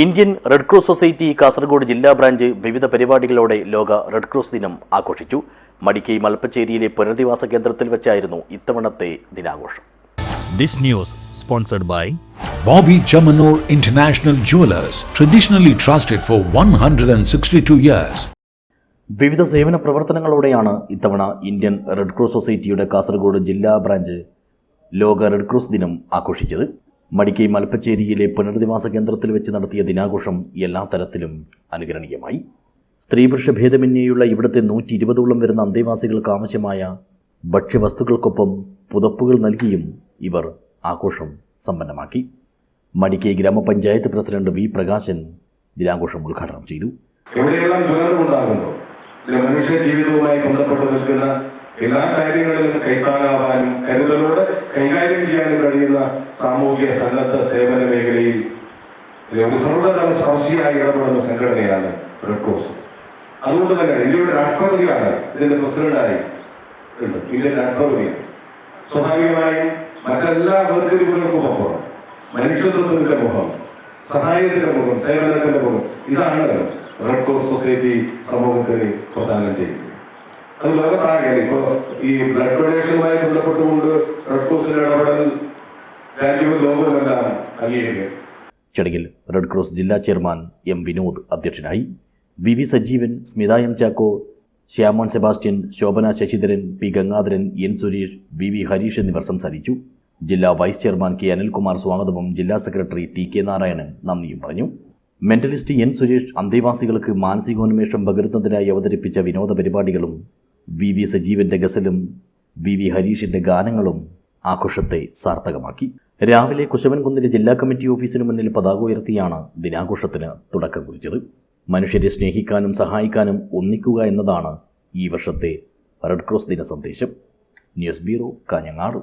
Indian red cross society Kasaragod ജില്ലാ branch വിവിധ പരിപാടികളോടെ ലോക റെഡ് ക്രോസ് ദിനം ആഘോഷിച്ചു. മടിക്കൈ മൽപ്പച്ചേരിയിലെ പുനരധിവാസ കേന്ദ്രത്തിൽ വെച്ചായിരുന്നു ഇത്തവണത്തെ ദിനാഘോഷം. This news sponsored by Bobby Chamanur International Jewelers, traditionally trusted for 162 years. വിവിധ സേവന പ്രവർത്തനങ്ങളോടെയാണ് ഇത്തവണ ഇന്ത്യൻ റെഡ് ക്രോസ് സൊസൈറ്റിയുടെ കാസർഗോഡ് ജില്ലാ ബ്രാഞ്ച് ലോക റെഡ് ക്രോസ് ദിനം ആഘോഷിച്ചത്. മടിക്കൈ മൽപ്പച്ചേരിയിലെ പുനരധിവാസ കേന്ദ്രത്തിൽ വെച്ച് നടത്തിയ ദിനാഘോഷം എല്ലാ തരത്തിലും അനുകരണീയമായി. സ്ത്രീ പുരുഷ ഭേദമന്യേയുള്ള ഇവിടുത്തെ 120ഓളം വരുന്ന അന്തേവാസികൾക്ക് ആവശ്യമായ ഭക്ഷ്യവസ്തുക്കൾക്കൊപ്പം പുതപ്പുകൾ നൽകിയും ഇവർ ആഘോഷം സമ്പന്നമാക്കി. മടിക്കൈ ഗ്രാമപഞ്ചായത്ത് പ്രസിഡന്റ് വി പ്രകാശൻ ദിനാഘോഷം ഉദ്ഘാടനം ചെയ്തു. എവിടെയെല്ലാം ദുരന്തമുണ്ടാകുന്നു, മനുഷ്യ ജീവിതവുമായി ബന്ധപ്പെട്ട് നിൽക്കുന്ന എല്ലാ കാര്യങ്ങളിലും കൈത്താങ്ങാവാനും കരുതലോടെ കൈകാര്യം ചെയ്യാനും കഴിയുന്ന സാമൂഹ്യ സന്നദ്ധ സേവന മേഖലയിൽ ഒരു സർവ്വതല സ്പർശിയായി ഇടപെടുന്ന സംഘടനയാണ് റെഡ് ക്രോസ്. അതുകൊണ്ട് തന്നെ ഇന്ത്യയുടെ രാഷ്ട്രപതിയാണ് ഇതിന്റെ പ്രസിഡന്റായി ഇന്ത്യൻ രാഷ്ട്രപതിയാണ്. സ്വാഭാവികമായും മറ്റെല്ലാ വേർതിരിവുകൾക്കും അപ്പുറം മനുഷ്യത്വത്തിന്റെ മുഖം, സഹായത്തിന്റെ മുഖം, സേവനത്തിന്റെ മുഖം, ഇതാണ് റെഡ് ക്രോസ് സൊസൈറ്റി സമൂഹത്തിന് പ്രദാനം ചെയ്യുന്നത്. അത് ലോകത്താകെ ഇപ്പോ ഈ ബ്ലഡ് ഡൊണേഷനുമായി ബന്ധപ്പെട്ടുകൊണ്ട് റെഡ് ക്രോസിന്റെ ഇടപെടൽ രാജ്യവും ലോകവുമെല്ലാം അംഗീകരിക്കും. ചടങ്ങിൽ റെഡ് ക്രോസ് ജില്ലാ ചെയർമാൻ എം വിനോദ് അധ്യക്ഷനായി. V V Sajeevan, Smitha M Chacko, Shyamon Sebastian, Shobhana Sasidharan, P Gangadharan, N Suresh, V V Harish എന്നിവർ സംസാരിച്ചു. ജില്ലാ വൈസ് ചെയർമാൻ കെ അനിൽകുമാർ സ്വാഗതവും ജില്ലാ സെക്രട്ടറി ടി കെ നാരായണൻ നന്ദിയും പറഞ്ഞു. മെന്റലിസ്റ്റ് എൻ സുരേഷ് അന്തേവാസികൾക്ക് മാനസികോന്മേഷം പകരുന്നതിനായി അവതരിപ്പിച്ച വിനോദ പരിപാടികളും വി വി സജീവന്റെ ഗസലും വി വി ഹരീഷിന്റെ ഗാനങ്ങളും ആഘോഷത്തെ സാർത്ഥകമാക്കി. രാവിലെ കുശവൻകുന്നിലെ ജില്ലാ കമ്മിറ്റി ഓഫീസിനു മുന്നിൽ പതാക ഉയർത്തിയാണ് ദിനാഘോഷത്തിന് തുടക്കം കുറിച്ചത്. മനുഷ്യരെ സ്നേഹിക്കാനും സഹായിക്കാനും ഒന്നിക്കുക എന്നതാണ് ഈ വർഷത്തെ റെഡ് ക്രോസ് ദിന സന്ദേശം. News bureau, Kanhangad.